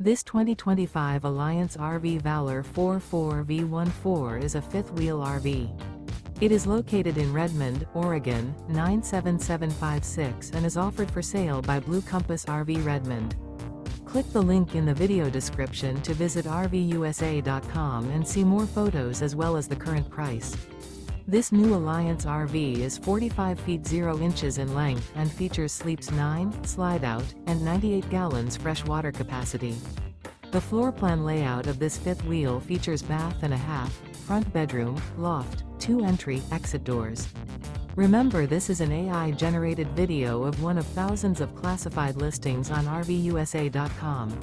This 2025 Alliance RV Valor 44V14 is a fifth-wheel RV. It is located in Redmond, Oregon, 97756 and is offered for sale by Blue Compass RV Redmond. Click the link in the video description to visit RVUSA.com and see more photos as well as the current price. This new Alliance RV is 45 feet 0 inches in length and features sleeps 9, slide-out, and 98 gallons fresh water capacity. The floor plan layout of this fifth wheel features bath and a half, front bedroom, loft, 2 entry/exit doors. Remember, this is an AI-generated video of one of thousands of classified listings on RVUSA.com.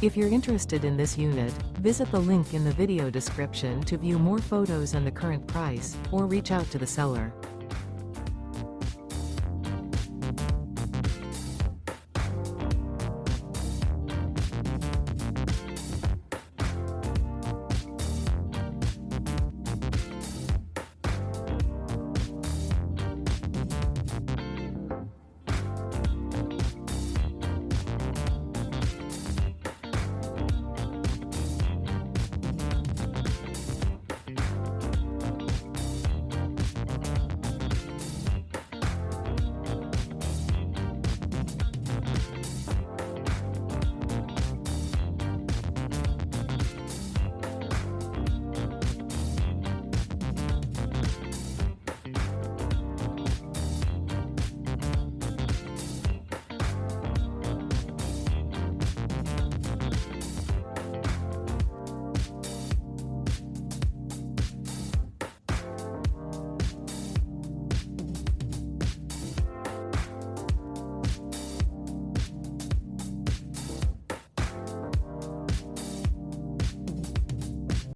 If you're interested in this unit, visit the link in the video description to view more photos and the current price, or reach out to the seller.